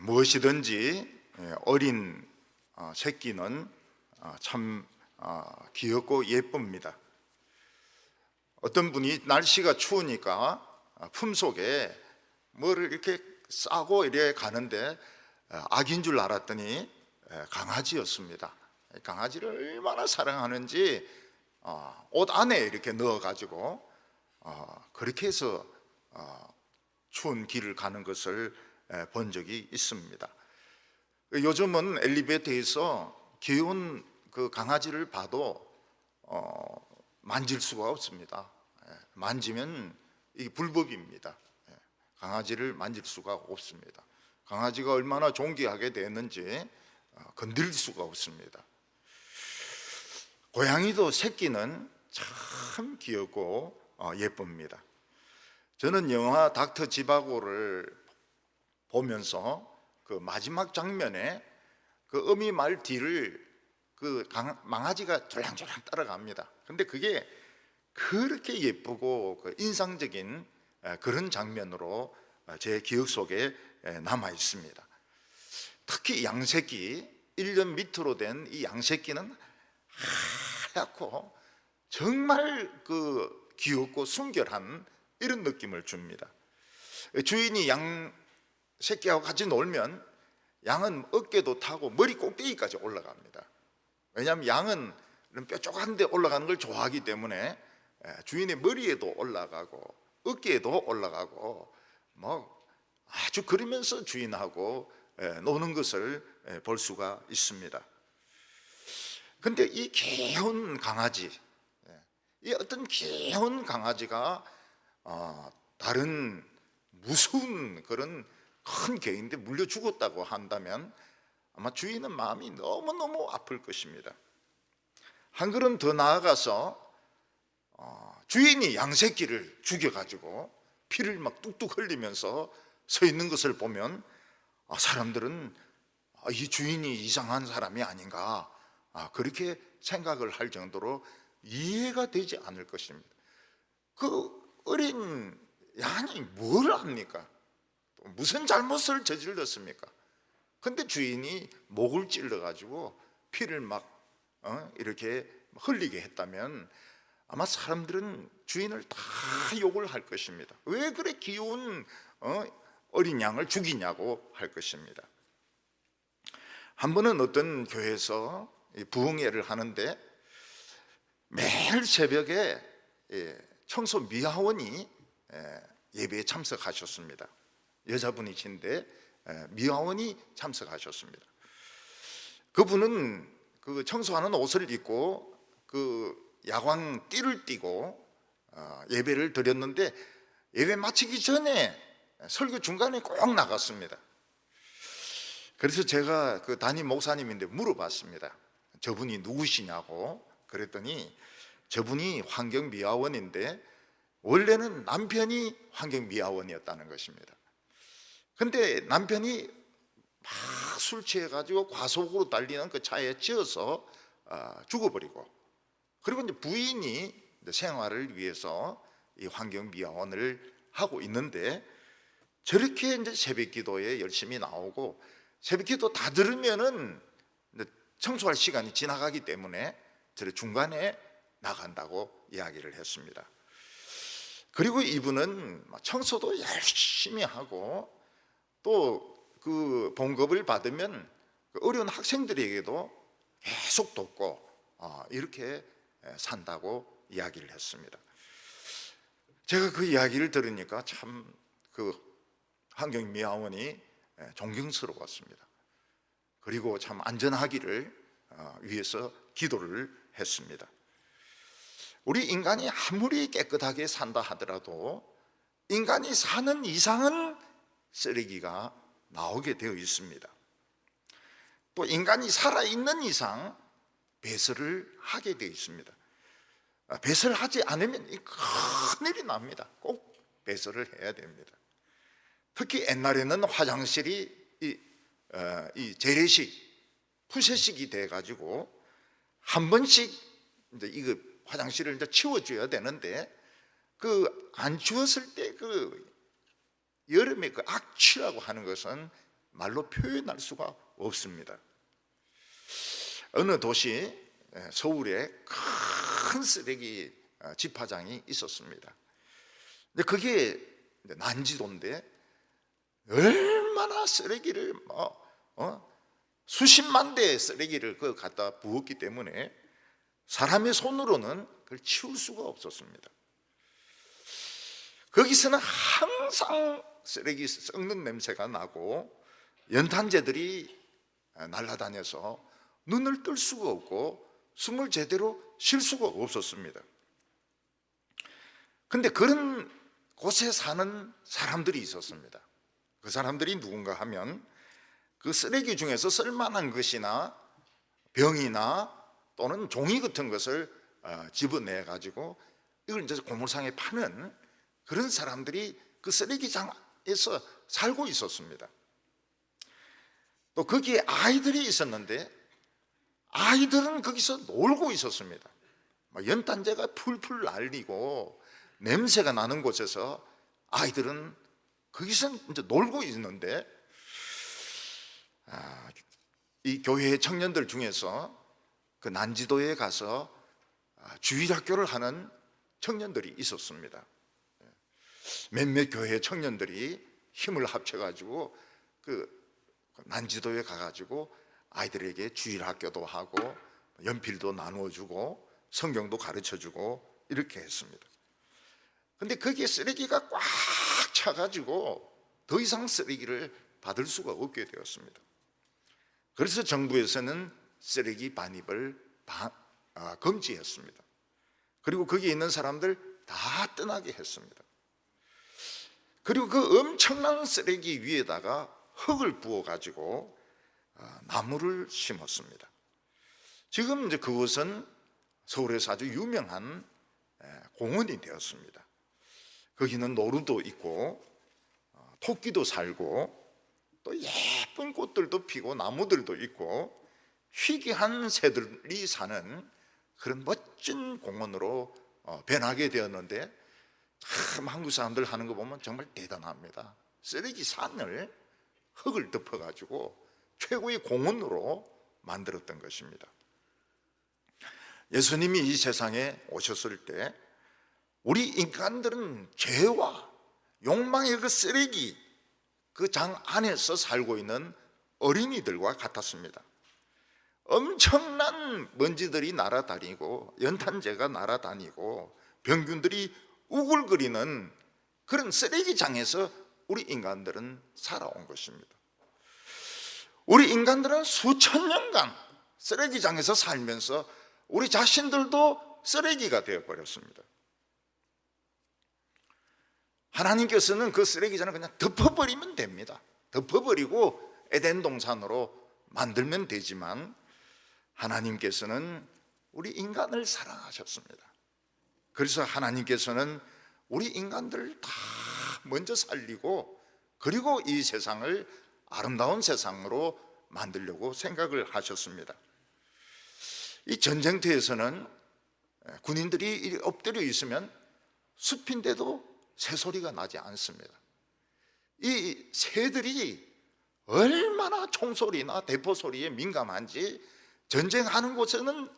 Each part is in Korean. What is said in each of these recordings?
무엇이든지 어린 새끼는 참 귀엽고 예쁩니다. 어떤 분이 날씨가 추우니까 품속에 뭐를 이렇게 싸고 이래 가는데 아기인 줄 알았더니 강아지였습니다. 강아지를 얼마나 사랑하는지 옷 안에 이렇게 넣어가지고 그렇게 해서 추운 길을 가는 것을 본 적이 있습니다. 요즘은 엘리베이터에서 귀여운 그 강아지를 봐도 만질 수가 없습니다. 만지면 이게 불법입니다. 강아지를 만질 수가 없습니다. 강아지가 얼마나 존귀하게 됐는지 건드릴 수가 없습니다. 고양이도 새끼는 참 귀엽고 예쁩니다. 저는 영화 닥터 지바고를 보면서 그 마지막 장면에 그 어미 말 뒤를 그 망아지가 졸랑졸랑 따라갑니다. 근데 그게 그렇게 예쁘고 인상적인 그런 장면으로 제 기억 속에 남아 있습니다. 특히 양새끼, 1년 밑으로 된 이 양새끼는 하얗고 정말 그 귀엽고 순결한 이런 느낌을 줍니다. 주인이 양새끼하고 같이 놀면 양은 어깨도 타고 머리 꼭대기까지 올라갑니다. 왜냐하면 양은 뾰족한 데 올라가는 걸 좋아하기 때문에 주인의 머리에도 올라가고 어깨에도 올라가고 뭐 아주 그러면서 주인하고 노는 것을 볼 수가 있습니다. 근데 이 귀여운 강아지, 이 어떤 귀여운 강아지가 다른 무서운 그런 큰 개인데 물려 죽었다고 한다면 아마 주인은 마음이 너무너무 아플 것입니다. 한 걸음 더 나아가서 주인이 양새끼를 죽여가지고 피를 막 뚝뚝 흘리면서 서 있는 것을 보면 사람들은 이 주인이 이상한 사람이 아닌가 그렇게 생각을 할 정도로 이해가 되지 않을 것입니다. 그 어린 양이 뭘 합니까? 무슨 잘못을 저질렀습니까? 근데 주인이 목을 찔러가지고 피를 막 이렇게 흘리게 했다면 아마 사람들은 주인을 다 욕을 할 것입니다. 왜 그래 귀여운 어린 양을 죽이냐고 할 것입니다. 한 번은 어떤 교회에서 부흥회를 하는데 매일 새벽에 청소 미화원이 예배에 참석하셨습니다. 여자분이신데 미화원이 참석하셨습니다. 그분은 그 청소하는 옷을 입고 그 야광 띠를 띠고 예배를 드렸는데 예배 마치기 전에 설교 중간에 꼭 나갔습니다. 그래서 제가 그 담임 목사님인데 물어봤습니다. 저분이 누구시냐고. 그랬더니 저분이 환경미화원인데 원래는 남편이 환경미화원이었다는 것입니다. 근데 남편이 막 술 취해가지고 과속으로 달리는 그 차에 치여서 죽어버리고, 그리고 이제 부인이 생활을 위해서 이 환경미화원을 하고 있는데 저렇게 이제 새벽기도에 열심히 나오고 새벽기도 다 들으면은 청소할 시간이 지나가기 때문에 저 중간에 나간다고 이야기를 했습니다. 그리고 이분은 청소도 열심히 하고 또 그 봉급을 받으면 어려운 학생들에게도 계속 돕고 이렇게 산다고 이야기를 했습니다. 제가 그 이야기를 들으니까 참 그 환경미화원이 존경스러웠습니다. 그리고 참 안전하기를 위해서 기도를 했습니다. 우리 인간이 아무리 깨끗하게 산다 하더라도 인간이 사는 이상은 쓰레기가 나오게 되어 있습니다. 또 인간이 살아있는 이상 배설을 하게 되어 있습니다. 배설하지 않으면 큰일이 납니다. 꼭 배설을 해야 됩니다. 특히 옛날에는 화장실이 이 재래식, 푸세식이 돼가지고 한 번씩 이제 이거 화장실을 이제 치워줘야 되는데 그 안 치웠을 때 그 여름에 그 악취라고 하는 것은 말로 표현할 수가 없습니다. 어느 도시, 서울에 큰 쓰레기 집화장이 있었습니다. 근데 그게 난지도인데 얼마나 쓰레기를 수십만 대의 쓰레기를 갖다 부었기 때문에 사람의 손으로는 그걸 치울 수가 없었습니다. 거기서는 항상 쓰레기 썩는 냄새가 나고 연탄재들이 날아다녀서 눈을 뜰 수가 없고 숨을 제대로 쉴 수가 없었습니다. 그런데 그런 곳에 사는 사람들이 있었습니다. 그 사람들이 누군가 하면 그 쓰레기 중에서 쓸만한 것이나 병이나 또는 종이 같은 것을 집어내 가지고 이걸 이제 고물상에 파는 그런 사람들이 그 쓰레기장에서 살고 있었습니다. 또 거기에 아이들이 있었는데 아이들은 거기서 놀고 있었습니다. 연탄재가 풀풀 날리고 냄새가 나는 곳에서 아이들은 거기서 이제 놀고 있는데 이 교회 청년들 중에서 그 난지도에 가서 주일학교를 하는 청년들이 있었습니다. 몇몇 교회 청년들이 힘을 합쳐가지고 그 난지도에 가가지고 아이들에게 주일학교도 하고 연필도 나누어주고 성경도 가르쳐주고 이렇게 했습니다. 근데 거기에 쓰레기가 꽉 차가지고 더 이상 쓰레기를 받을 수가 없게 되었습니다. 그래서 정부에서는 쓰레기 반입을 금지했습니다. 그리고 거기에 있는 사람들 다 떠나게 했습니다. 그리고 그 엄청난 쓰레기 위에다가 흙을 부어가지고 나무를 심었습니다. 지금 이제 그곳은 서울에서 아주 유명한 공원이 되었습니다. 거기는 노루도 있고 토끼도 살고 또 예쁜 꽃들도 피고 나무들도 있고 희귀한 새들이 사는 그런 멋진 공원으로 변하게 되었는데 참 한국 사람들 하는 거 보면 정말 대단합니다. 쓰레기 산을 흙을 덮어가지고 최고의 공원으로 만들었던 것입니다. 예수님이 이 세상에 오셨을 때 우리 인간들은 죄와 욕망의 그 쓰레기 그 장 안에서 살고 있는 어린이들과 같았습니다. 엄청난 먼지들이 날아다니고 연탄재가 날아다니고 병균들이 우글거리는 그런 쓰레기장에서 우리 인간들은 살아온 것입니다. 우리 인간들은 수천 년간 쓰레기장에서 살면서 우리 자신들도 쓰레기가 되어버렸습니다. 하나님께서는 그 쓰레기장을 그냥 덮어버리면 됩니다. 덮어버리고 에덴 동산으로 만들면 되지만 하나님께서는 우리 인간을 사랑하셨습니다. 그래서 하나님께서는 우리 인간들을 다 먼저 살리고 그리고 이 세상을 아름다운 세상으로 만들려고 생각을 하셨습니다. 이 전쟁터에서는 군인들이 엎드려 있으면 숲인데도 새소리가 나지 않습니다. 이 새들이 얼마나 총소리나 대포소리에 민감한지 전쟁하는 곳에는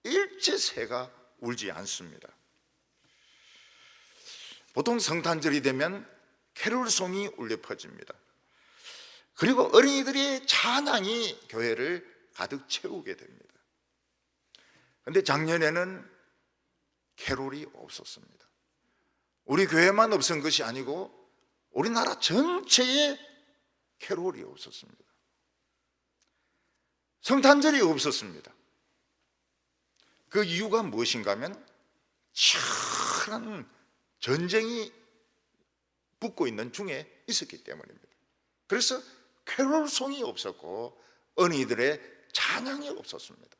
일체 새가 울지 않습니다. 보통 성탄절이 되면 캐롤송이 울려 퍼집니다. 그리고 어린이들의 찬양이 교회를 가득 채우게 됩니다. 그런데 작년에는 캐롤이 없었습니다. 우리 교회만 없은 것이 아니고 우리나라 전체에 캐롤이 없었습니다. 성탄절이 없었습니다. 그 이유가 무엇인가 하면 치열한 전쟁이 붙고 있는 중에 있었기 때문입니다. 그래서 캐롤송이 없었고 어린이들의 찬양이 없었습니다.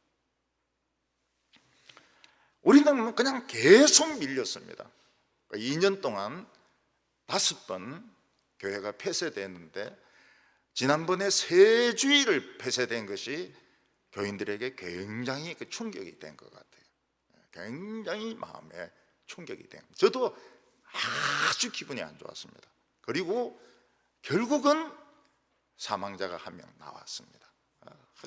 우리는 그냥 계속 밀렸습니다. 2년 동안 5번 교회가 폐쇄됐는데 지난번에 3주일을 폐쇄된 것이 교인들에게 굉장히 충격이 된 것 같아요. 굉장히 마음에 충격이 된. 저도 아주 기분이 안 좋았습니다. 그리고 결국은 사망자가 한 명 나왔습니다.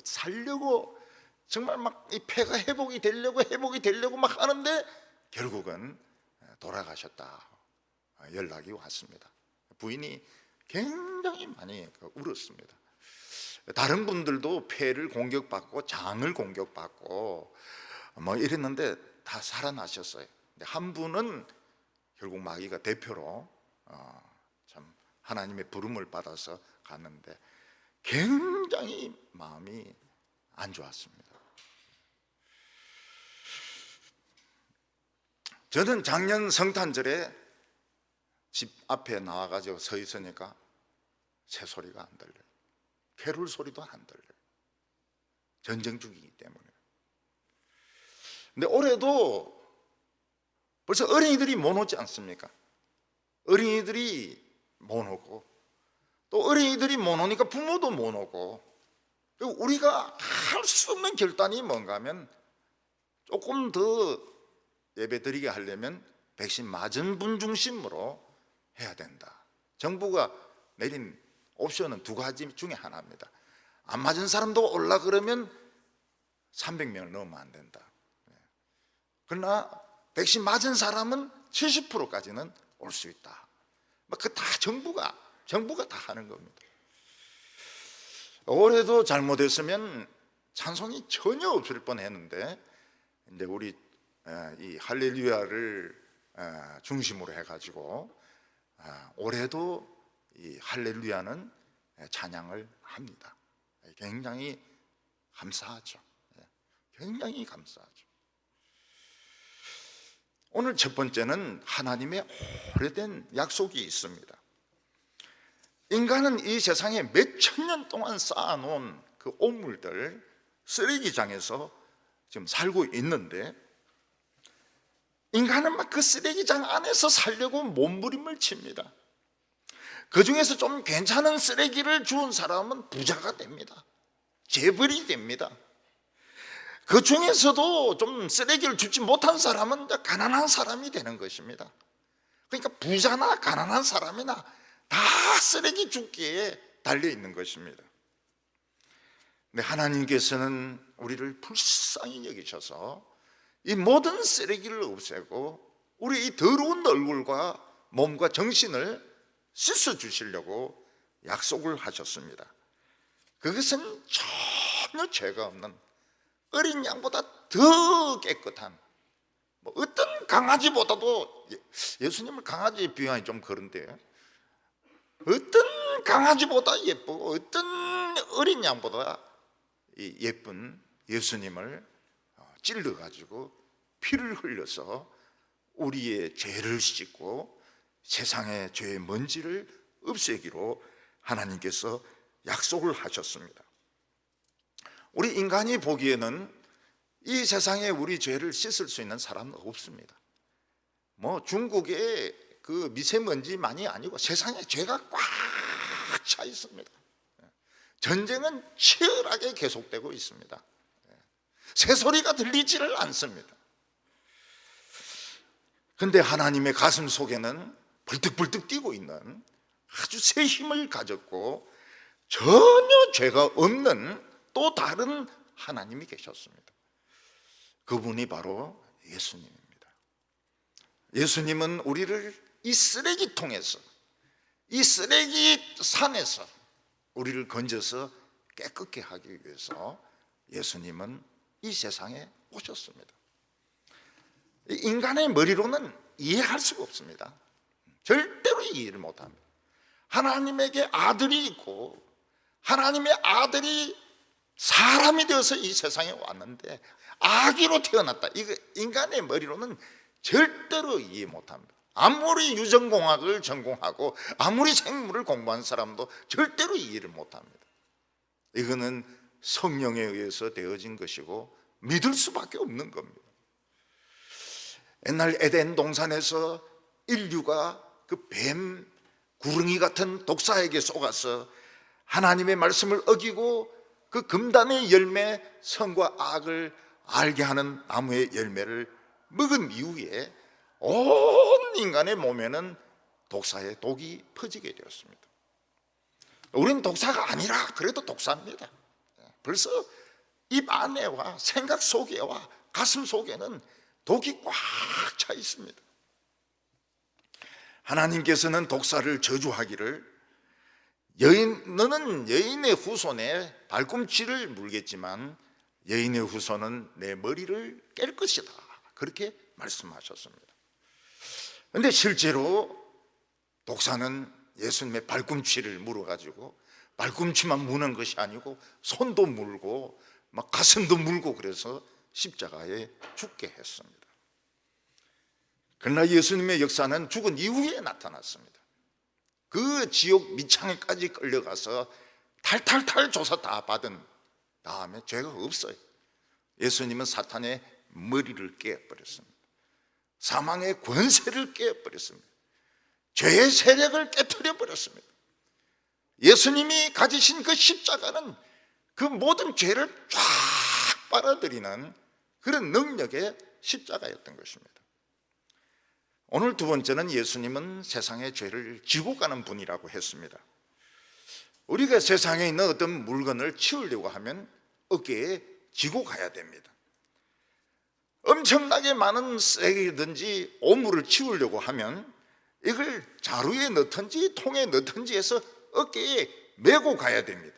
살려고 정말 막 이 폐가 회복이 되려고 막 하는데 결국은 돌아가셨다 연락이 왔습니다. 부인이 굉장히 많이 울었습니다. 다른 분들도 폐를 공격받고 장을 공격받고 뭐 이랬는데 다 살아나셨어요. 근데 한 분은 결국 마귀가 대표로 참 하나님의 부름을 받아서 갔는데 굉장히 마음이 안 좋았습니다. 저는 작년 성탄절에 집 앞에 나와가지고 서 있으니까 새소리가 안 들려요. 캐롤 소리도 안 들려요. 전쟁 중이기 때문에. 근데 올해도 벌써 어린이들이 못 오지 않습니까? 어린이들이 못 오고 또 어린이들이 못 오니까 부모도 못 오고, 우리가 할 수 없는 결단이 뭔가 하면 조금 더 예배드리게 하려면 백신 맞은 분 중심으로 해야 된다. 정부가 내린 옵션은 두 가지 중에 하나입니다. 안 맞은 사람도 올라 그러면 300명을 넘으면 안 된다. 그러나 백신 맞은 사람은 70%까지는 올 수 있다. 그 다 정부가 다 하는 겁니다. 올해도 잘못했으면 찬송이 전혀 없을 뻔했는데 이제 우리 이 할렐루야를 중심으로 해가지고 올해도 이 할렐루야는 찬양을 합니다. 굉장히 감사하죠. 굉장히 감사하죠. 오늘 첫 번째는 하나님의 오래된 약속이 있습니다. 인간은 이 세상에 몇천 년 동안 쌓아놓은 그 오물들, 쓰레기장에서 지금 살고 있는데, 인간은 막 그 쓰레기장 안에서 살려고 몸부림을 칩니다. 그 중에서 좀 괜찮은 쓰레기를 주운 사람은 부자가 됩니다. 재벌이 됩니다. 그 중에서도 좀 쓰레기를 주지 못한 사람은 가난한 사람이 되는 것입니다. 그러니까 부자나 가난한 사람이나 다 쓰레기 줍기에 달려 있는 것입니다. 근데 하나님께서는 우리를 불쌍히 여기셔서 이 모든 쓰레기를 없애고 우리 이 더러운 얼굴과 몸과 정신을 씻어 주시려고 약속을 하셨습니다. 그것은 전혀 죄가 없는 어린 양보다 더 깨끗한, 뭐 어떤 강아지보다도, 예수님을 강아지에 비유하기 좀 그런데, 어떤 강아지보다 예쁘고 어떤 어린 양보다 예쁜 예수님을 찔러가지고 피를 흘려서 우리의 죄를 씻고 세상의 죄의 먼지를 없애기로 하나님께서 약속을 하셨습니다. 우리 인간이 보기에는 이 세상에 우리 죄를 씻을 수 있는 사람은 없습니다. 뭐 중국의 그 미세먼지만이 아니고 세상에 죄가 꽉 차 있습니다. 전쟁은 치열하게 계속되고 있습니다. 새소리가 들리지를 않습니다. 그런데 하나님의 가슴 속에는 벌떡벌떡 뛰고 있는 아주 새 힘을 가졌고 전혀 죄가 없는 또 다른 하나님이 계셨습니다. 그분이 바로 예수님입니다. 예수님은 우리를 이 쓰레기통에서, 이 쓰레기 산에서 우리를 건져서 깨끗게 하기 위해서 예수님은 이 세상에 오셨습니다. 인간의 머리로는 이해할 수가 없습니다. 절대로 이해를 못합니다. 하나님에게 아들이 있고 하나님의 아들이 사람이 되어서 이 세상에 왔는데 아기로 태어났다. 이거 인간의 머리로는 절대로 이해 못합니다. 아무리 유전공학을 전공하고 아무리 생물을 공부한 사람도 절대로 이해를 못합니다. 이거는 성령에 의해서 되어진 것이고 믿을 수밖에 없는 겁니다. 옛날 에덴 동산에서 인류가 그 뱀, 구렁이 같은 독사에게 속아서 하나님의 말씀을 어기고 그 금단의 열매, 선과 악을 알게 하는 나무의 열매를 먹은 이후에 온 인간의 몸에는 독사의 독이 퍼지게 되었습니다. 우리는 독사가 아니라 그래도 독사입니다. 벌써 입 안에와 생각 속에와 가슴 속에는 독이 꽉 차 있습니다. 하나님께서는 독사를 저주하기를 너는 여인의 후손에 발꿈치를 물겠지만 여인의 후손은 내 머리를 깰 것이다, 그렇게 말씀하셨습니다. 그런데 실제로 독사는 예수님의 발꿈치를 물어가지고 발꿈치만 무는 것이 아니고 손도 물고 막 가슴도 물고 그래서 십자가에 죽게 했습니다. 그러나 예수님의 역사는 죽은 이후에 나타났습니다. 그 지옥 밑창에까지 끌려가서 탈탈탈 조사 다 받은 다음에 죄가 없어요. 예수님은 사탄의 머리를 깨버렸습니다. 사망의 권세를 깨버렸습니다. 죄의 세력을 깨트려 버렸습니다. 예수님이 가지신 그 십자가는 그 모든 죄를 쫙 빨아들이는 그런 능력의 십자가였던 것입니다. 오늘 두 번째는 예수님은 세상의 죄를 지고 가는 분이라고 했습니다. 우리가 세상에 있는 어떤 물건을 치우려고 하면 어깨에 지고 가야 됩니다. 엄청나게 많은 쓰레기든지 오물을 치우려고 하면 이걸 자루에 넣든지 통에 넣든지 해서 어깨에 메고 가야 됩니다.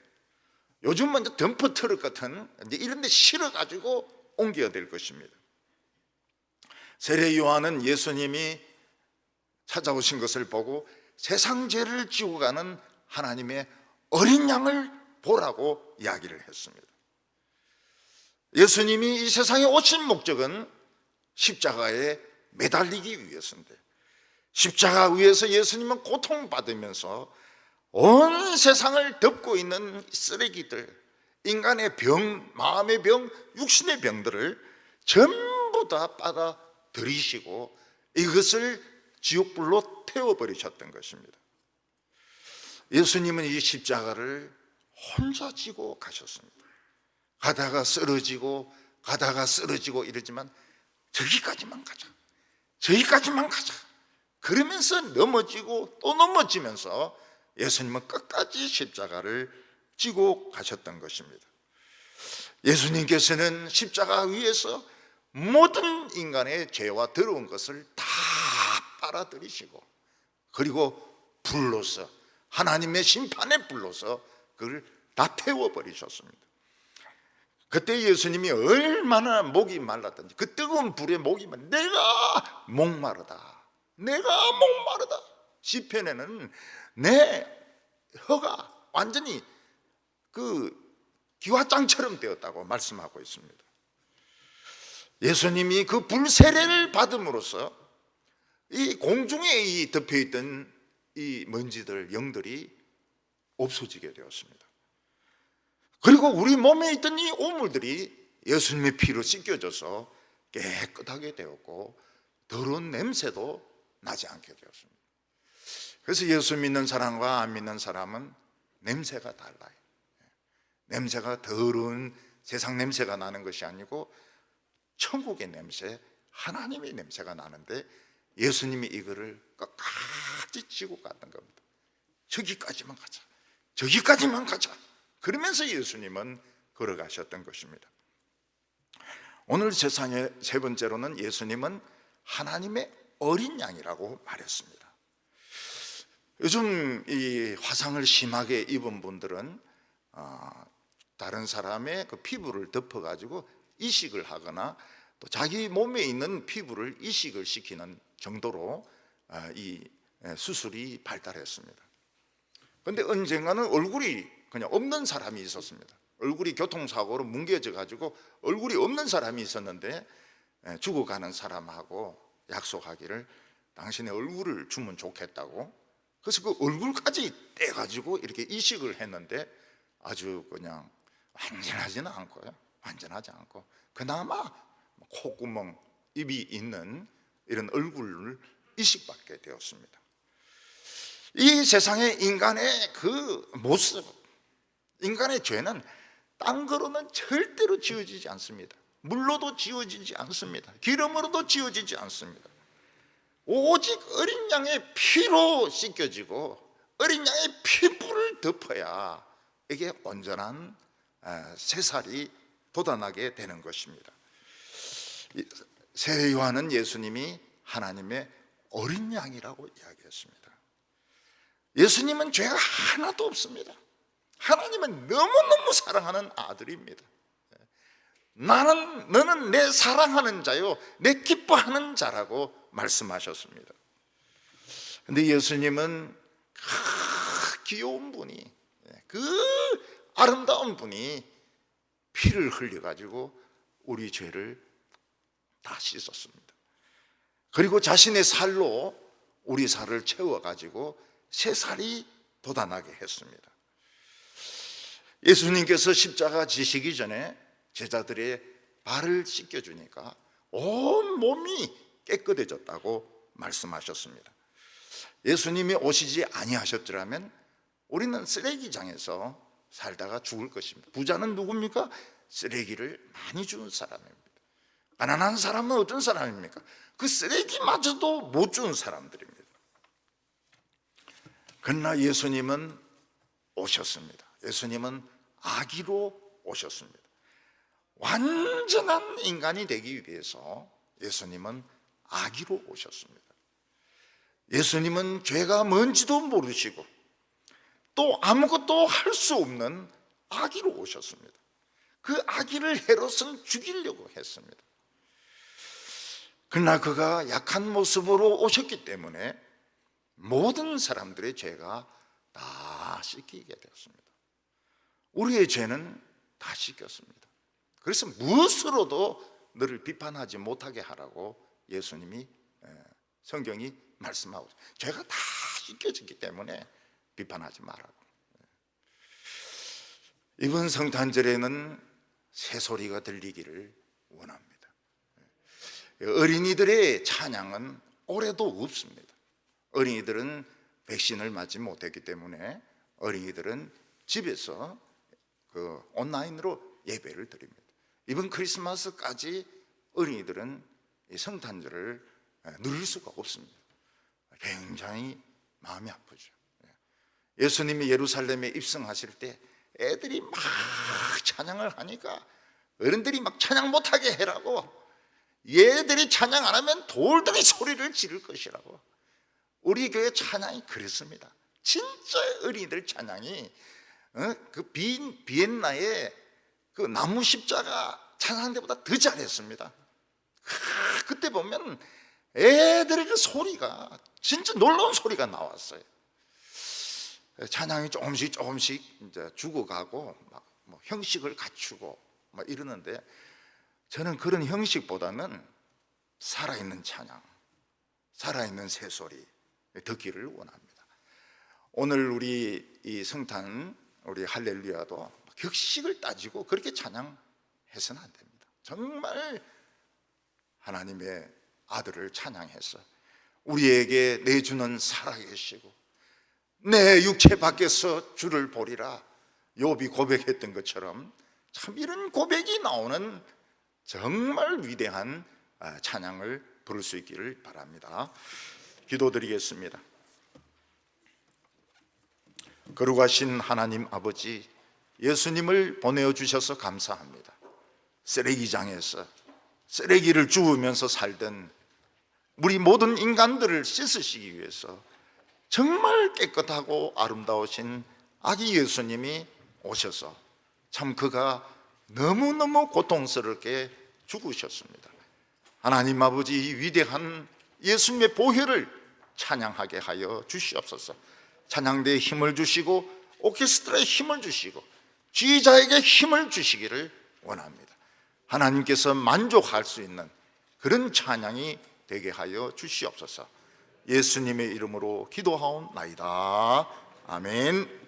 요즘은 이제 덤프트럭 같은 이런 데 실어가지고 옮겨야 될 것입니다. 세례 요한은 예수님이 찾아오신 것을 보고 세상 죄를 지고 가는 하나님의 어린 양을 보라고 이야기를 했습니다. 예수님이 이 세상에 오신 목적은 십자가에 매달리기 위해서인데, 십자가 위에서 예수님은 고통받으면서 온 세상을 덮고 있는 쓰레기들, 인간의 병, 마음의 병, 육신의 병들을 전부 다 빨아들이시고 이것을 지옥불로 태워버리셨던 것입니다. 예수님은 이 십자가를 혼자 지고 가셨습니다. 가다가 쓰러지고 이러지만 저기까지만 가자, 저기까지만 가자 그러면서 넘어지고 또 넘어지면서 예수님은 끝까지 십자가를 지고 가셨던 것입니다. 예수님께서는 십자가 위에서 모든 인간의 죄와 더러운 것을 다 빨아들이시고 그리고 불로서 하나님의 심판의 불로서 그걸 다 태워버리셨습니다. 그때 예수님이 얼마나 목이 말랐던지, 그 뜨거운 불에 목이 말라, 내가 목마르다, 내가 목마르다. 시편에는 내 혀가 완전히 그 기와장처럼 되었다고 말씀하고 있습니다. 예수님이 그 불세례를 받음으로써 이 공중에 이 덮여있던 이 먼지들, 영들이 없어지게 되었습니다. 그리고 우리 몸에 있던 이 오물들이 예수님의 피로 씻겨져서 깨끗하게 되었고 더러운 냄새도 나지 않게 되었습니다. 그래서 예수 믿는 사람과 안 믿는 사람은 냄새가 달라요. 냄새가 더러운 세상 냄새가 나는 것이 아니고 천국의 냄새, 하나님의 냄새가 나는데 예수님이 이거를 끝까지 지고 갔던 겁니다. 저기까지만 가자, 저기까지만 가자. 그러면서 예수님은 걸어가셨던 것입니다. 오늘 세상의 세 번째로는 예수님은 하나님의 어린 양이라고 말했습니다. 요즘 이 화상을 심하게 입은 분들은 다른 사람의 그 피부를 덮어가지고 이식을 하거나 또 자기 몸에 있는 피부를 이식을 시키는 정도로 이 수술이 발달했습니다. 그런데 언젠가는 얼굴이 그냥 없는 사람이 있었습니다. 얼굴이 교통사고로 뭉개져 가지고 얼굴이 없는 사람이 있었는데 죽어가는 사람하고 약속하기를 당신의 얼굴을 주면 좋겠다고. 그래서 그 얼굴까지 떼가지고 이렇게 이식을 했는데 아주 그냥 완전하지는 않고요. 완전하지 않고 그나마 콧구멍, 입이 있는 이런 얼굴을 이식받게 되었습니다. 이 세상의 인간의 그 모습, 인간의 죄는 딴 거로는 절대로 지워지지 않습니다. 물로도 지워지지 않습니다. 기름으로도 지워지지 않습니다. 오직 어린 양의 피로 씻겨지고 어린 양의 피부를 덮어야 이게 온전한 새살이 돋아나게 되는 것입니다. 새 요한은 예수님이 하나님의 어린 양이라고 이야기했습니다. 예수님은 죄가 하나도 없습니다. 하나님은 너무너무 사랑하는 아들입니다. 너는 내 사랑하는 자요, 내 기뻐하는 자라고 말씀하셨습니다. 근데 예수님은 귀여운 분이, 그 아름다운 분이 피를 흘려가지고 우리 죄를 다 씻었습니다. 그리고 자신의 살로 우리 살을 채워가지고 새 살이 돋아나게 했습니다. 예수님께서 십자가 지시기 전에 제자들의 발을 씻겨주니까 온 몸이 깨끗해졌다고 말씀하셨습니다. 예수님이 오시지 아니하셨더라면 우리는 쓰레기장에서 살다가 죽을 것입니다. 부자는 누굽니까? 쓰레기를 많이 주는 사람입니다. 가난한 사람은 어떤 사람입니까? 그 쓰레기마저도 못 주는 사람들입니다. 그러나 예수님은 오셨습니다. 예수님은 아기로 오셨습니다. 완전한 인간이 되기 위해서 예수님은 아기로 오셨습니다. 예수님은 죄가 뭔지도 모르시고 또 아무것도 할 수 없는 아기로 오셨습니다. 그 아기를 헤롯은 죽이려고 했습니다. 그러나 그가 약한 모습으로 오셨기 때문에 모든 사람들의 죄가 다 씻기게 되었습니다. 우리의 죄는 다 씻겼습니다. 그래서 무엇으로도 너를 비판하지 못하게 하라고 예수님이, 성경이 말씀하고 있어요. 죄가 다 씻겨졌기 때문에 비판하지 말라고. 이번 성탄절에는 새소리가 들리기를 원합니다. 어린이들의 찬양은 올해도 없습니다. 어린이들은 백신을 맞지 못했기 때문에 어린이들은 집에서 온라인으로 예배를 드립니다. 이번 크리스마스까지 어린이들은 이 성탄절을 누릴 수가 없습니다. 굉장히 마음이 아프죠. 예수님이 예루살렘에 입성하실 때 애들이 막 찬양을 하니까 어른들이 막 찬양 못하게 해라고, 얘들이 찬양 안 하면 돌들이 소리를 지를 것이라고. 우리 교회 찬양이 그랬습니다. 진짜 어린이들 찬양이 그 비엔나의 그 나무 십자가 찬양하는 데보다 더 잘했습니다. 그때 보면 애들의 그 소리가 진짜 놀라운 소리가 나왔어요. 찬양이 조금씩 이제 죽어가고 막 뭐 형식을 갖추고 막 이러는데, 저는 그런 형식보다는 살아있는 찬양, 살아있는 새소리 듣기를 원합니다. 오늘 우리 이 성탄, 우리 할렐루야도 격식을 따지고 그렇게 찬양해서는 안 됩니다. 정말 하나님의 아들을 찬양해서 우리에게 내주는 살아계시고 내 육체 밖에서 주를 보리라 욥이 고백했던 것처럼 참 이런 고백이 나오는 정말 위대한 찬양을 부를 수 있기를 바랍니다. 기도드리겠습니다. 거룩하신 하나님 아버지, 예수님을 보내주셔서 감사합니다. 쓰레기장에서 쓰레기를 주우면서 살던 우리 모든 인간들을 씻으시기 위해서 정말 깨끗하고 아름다우신 아기 예수님이 오셔서 참 그가 너무너무 고통스럽게 죽으셨습니다. 하나님 아버지, 이 위대한 예수님의 보혈을 찬양하게 하여 주시옵소서. 찬양대에 힘을 주시고 오케스트라에 힘을 주시고 지휘자에게 힘을 주시기를 원합니다. 하나님께서 만족할 수 있는 그런 찬양이 되게 하여 주시옵소서. 예수님의 이름으로 기도하옵나이다. 아멘.